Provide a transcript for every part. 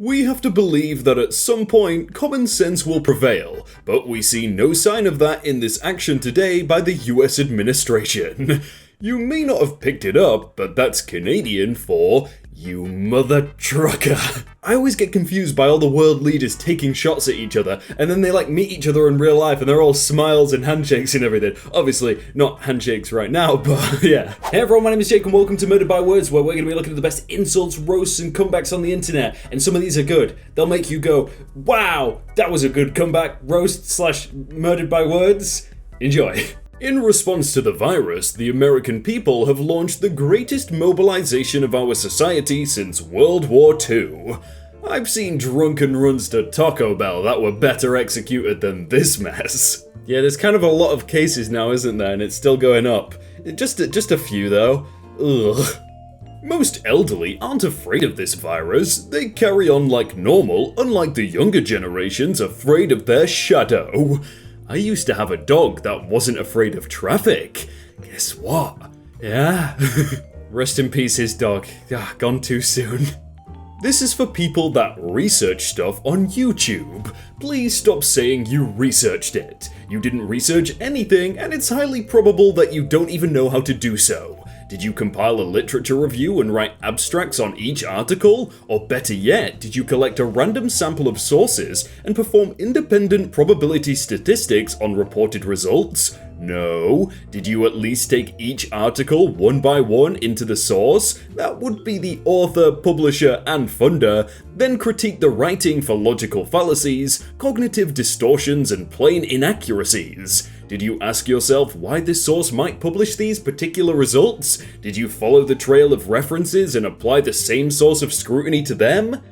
We have to believe that at some point common sense will prevail, but we see no sign of that in this action today by the US administration. You may not have picked it up, but that's Canadian for "you mother trucker." I always get confused by all the world leaders taking shots at each other, and then they meet each other in real life and they're all smiles and handshakes and everything. Obviously, not handshakes right now, but yeah. Hey everyone, my name is Jake and welcome to Murdered by Words, where we're going to be looking at the best insults, roasts and comebacks on the internet. And some of these are good. They'll make you go, wow, that was a good comeback, roast / murdered by words. Enjoy. In response to the virus, the American people have launched the greatest mobilization of our society since World War II. I've seen drunken runs to Taco Bell that were better executed than this mess. Yeah, there's kind of a lot of cases now, isn't there? And it's still going up. Just a few though. Ugh. Most elderly aren't afraid of this virus. They carry on like normal, unlike the younger generations afraid of their shadow. I used to have a dog that wasn't afraid of traffic. Guess what? Yeah. Rest in peace, his dog. Gone too soon. This is for people that research stuff on YouTube. Please stop saying you researched it. You didn't research anything, and it's highly probable that you don't even know how to do so. Did you compile a literature review and write abstracts on each article? Or better yet, did you collect a random sample of sources and perform independent probability statistics on reported results? No. Did you at least take each article one by one into the source? That would be the author, publisher, and funder, then critique the writing for logical fallacies, cognitive distortions, and plain inaccuracies. Did you ask yourself why this source might publish these particular results? Did you follow the trail of references and apply the same source of scrutiny to them?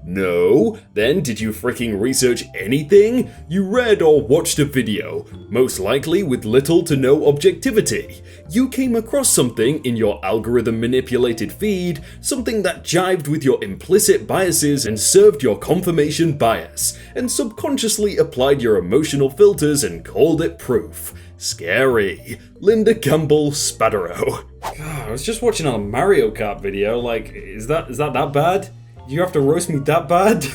No? Then did you freaking research anything? You read or watched a video, most likely with little to no objectivity. You came across something in your algorithm manipulated feed, something that jived with your implicit biases and served your confirmation bias, and subconsciously applied your emotional filters and called it proof. Scary. Linda Campbell Spadaro. God, I was just watching a Mario Kart video, is that bad? You have to roast me that bad?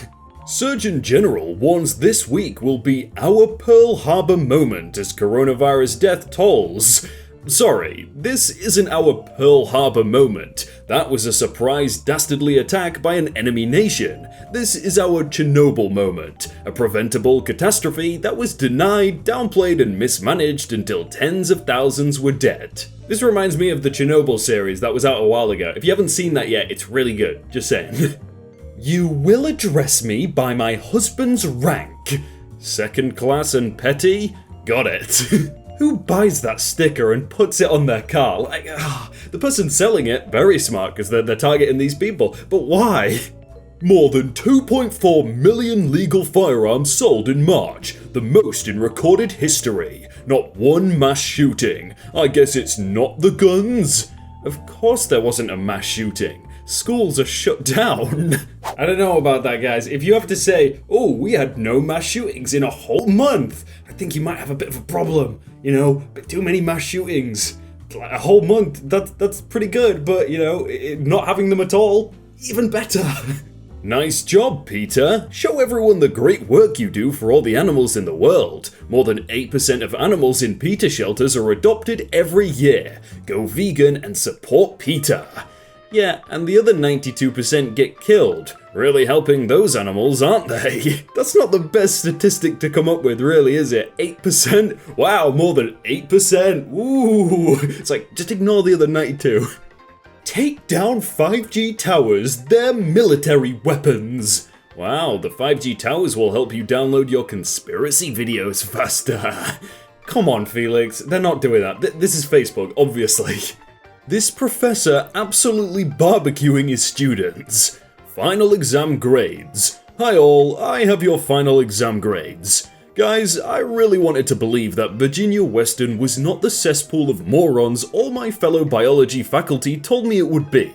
Surgeon General warns this week will be our Pearl Harbor moment as coronavirus death tolls. Sorry, this isn't our Pearl Harbor moment. That was a surprise, dastardly attack by an enemy nation. This is our Chernobyl moment, a preventable catastrophe that was denied, downplayed, and mismanaged until tens of thousands were dead. This reminds me of the Chernobyl series that was out a while ago. If you haven't seen that yet, it's really good. Just saying. You will address me by my husband's rank. Second class and petty? Got it. Who buys that sticker and puts it on their car? The person selling it, very smart because they're targeting these people, but why? More than 2.4 million legal firearms sold in March, the most in recorded history. Not one mass shooting. I guess it's not the guns. Of course there wasn't a mass shooting. Schools are shut down. I don't know about that, guys. If you have to say, oh, we had no mass shootings in a whole month, I think you might have a bit of a problem. A bit too many mass shootings. A whole month, that's pretty good, but, not having them at all, even better. Nice job, PETA. Show everyone the great work you do for all the animals in the world. More than 8% of animals in PETA shelters are adopted every year. Go vegan and support PETA. Yeah, and the other 92% get killed. Really helping those animals, aren't they? That's not the best statistic to come up with, really, is it? 8%? Wow, more than 8%? Ooh, it's just ignore the other 92. Take down 5G towers, they're military weapons. Wow, the 5G towers will help you download your conspiracy videos faster. Come on, Felix, they're not doing that. This is Facebook, obviously. This professor absolutely barbecuing his students. Final exam grades. Hi all, I have your final exam grades. Guys, I really wanted to believe that Virginia Western was not the cesspool of morons all my fellow biology faculty told me it would be.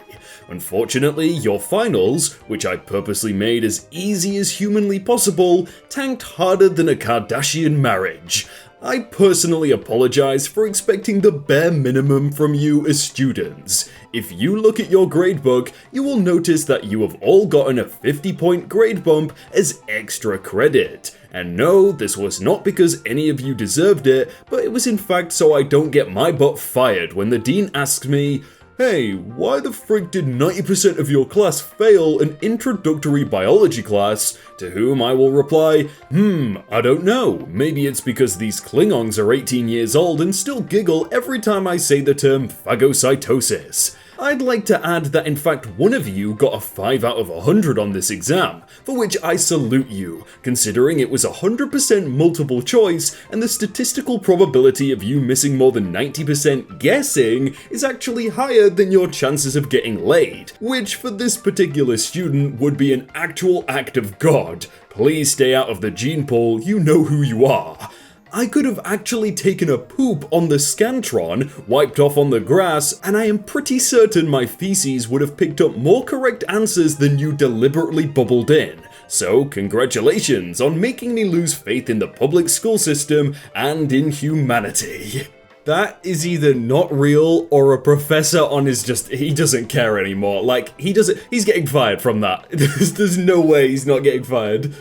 Unfortunately, your finals, which I purposely made as easy as humanly possible, tanked harder than a Kardashian marriage. I personally apologize for expecting the bare minimum from you as students. If you look at your gradebook, you will notice that you have all gotten a 50-point grade bump as extra credit. And no, this was not because any of you deserved it, but it was in fact so I don't get my butt fired when the dean asks me, "Hey, why the frick did 90% of your class fail an introductory biology class?" To whom I will reply, I don't know. Maybe it's because these Klingons are 18 years old and still giggle every time I say the term phagocytosis. I'd like to add that in fact one of you got a 5 out of 100 on this exam, for which I salute you, considering it was 100% multiple choice and the statistical probability of you missing more than 90% guessing is actually higher than your chances of getting laid, which for this particular student would be an actual act of God. Please stay out of the gene pool, you know who you are. I could have actually taken a poop on the Scantron, wiped off on the grass, and I am pretty certain my feces would have picked up more correct answers than you deliberately bubbled in. So congratulations on making me lose faith in the public school system and in humanity. That is either not real or a professor on his he doesn't care anymore. Like, he's getting fired from that. There's no way he's not getting fired.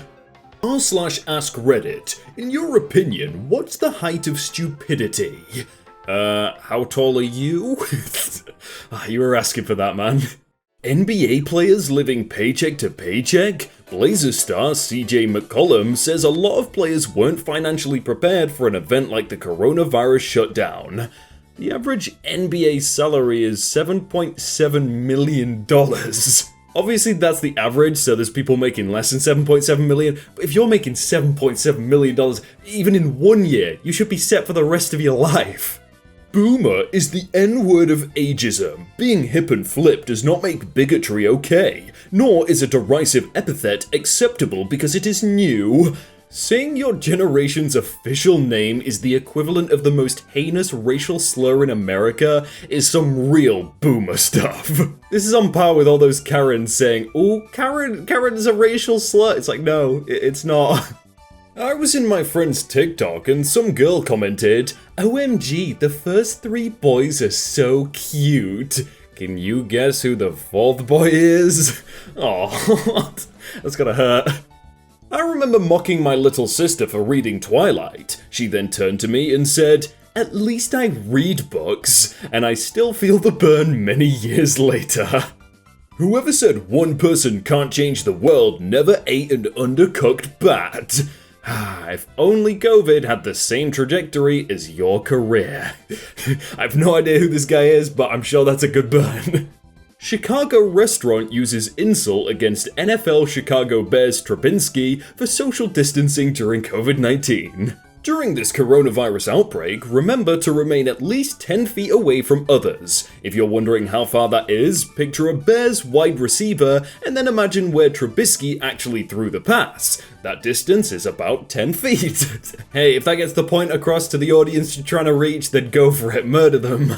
r/ask Reddit, in your opinion, what's the height of stupidity? How tall are you? You were asking for that, man. NBA players living paycheck to paycheck? Blazers star CJ McCollum says a lot of players weren't financially prepared for an event like the coronavirus shutdown. The average NBA salary is $7.7 million. Obviously that's the average, so there's people making less than 7.7 million, but if you're making $7.7 million, even in 1 year, you should be set for the rest of your life. Boomer is the N-word of ageism. Being hip and flip does not make bigotry okay, nor is a derisive epithet acceptable because it is new. Saying your generation's official name is the equivalent of the most heinous racial slur in America is some real boomer stuff. This is on par with all those Karens saying, "Ooh, Karen's a racial slur." It's like, no, it's not. I was in my friend's TikTok and some girl commented, "OMG, the first 3 boys are so cute. Can you guess who the 4th boy is?" Aw, that's gotta hurt. I remember mocking my little sister for reading Twilight. She then turned to me and said, "At least I read books," and I still feel the burn many years later. Whoever said one person can't change the world never ate an undercooked bat. If only COVID had the same trajectory as your career. I have no idea who this guy is, but I'm sure that's a good burn. Chicago restaurant uses insult against NFL Chicago Bears Trubinsky for social distancing during COVID-19. During this coronavirus outbreak, remember to remain at least 10 feet away from others. If you're wondering how far that is, picture a Bears wide receiver and then imagine where Trubisky actually threw the pass. That distance is about 10 feet. Hey, if that gets the point across to the audience you're trying to reach, then go for it, murder them.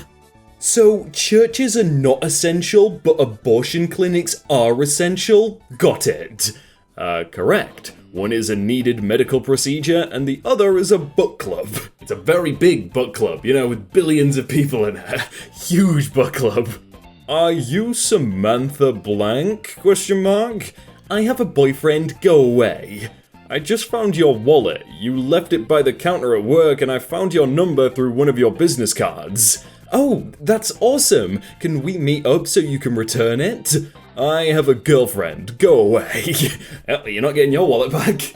So, churches are not essential, but abortion clinics are essential? Got it. Correct. One is a needed medical procedure, and the other is a book club. It's a very big book club, you know, with billions of people in it. Huge book club. Are you Samantha Blank? ? I have a boyfriend, go away. I just found your wallet. You left it by the counter at work, and I found your number through one of your business cards. Oh, that's awesome! Can we meet up so you can return it? I have a girlfriend, go away. You're not getting your wallet back.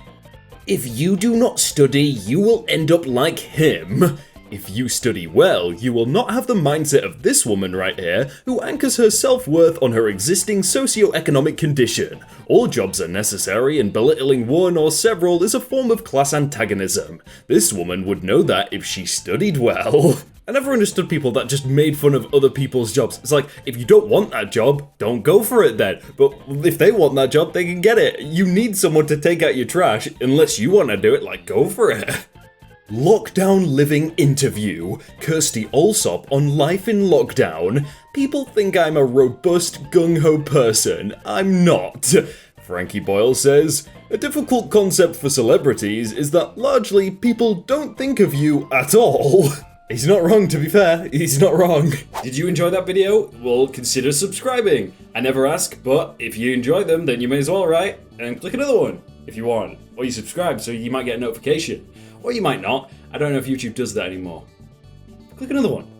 If you do not study, you will end up like him. If you study well, you will not have the mindset of this woman right here, who anchors her self-worth on her existing socio-economic condition. All jobs are necessary, and belittling one or several is a form of class antagonism. This woman would know that if she studied well. I never understood people that just made fun of other people's jobs. It's like, if you don't want that job, don't go for it then. But if they want that job, they can get it. You need someone to take out your trash. Unless you want to do it, like, go for it. Lockdown living interview. Kirsty Allsop on life in lockdown. People think I'm a robust gung-ho person. I'm not. Frankie Boyle says, a difficult concept for celebrities is that largely people don't think of you at all. He's not wrong, to be fair. He's not wrong. Did you enjoy that video? Well, consider subscribing. I never ask, but if you enjoy them, then you may as well, right? And click another one if you want. Or you subscribe so you might get a notification. Or you might not. I don't know if YouTube does that anymore. Click another one.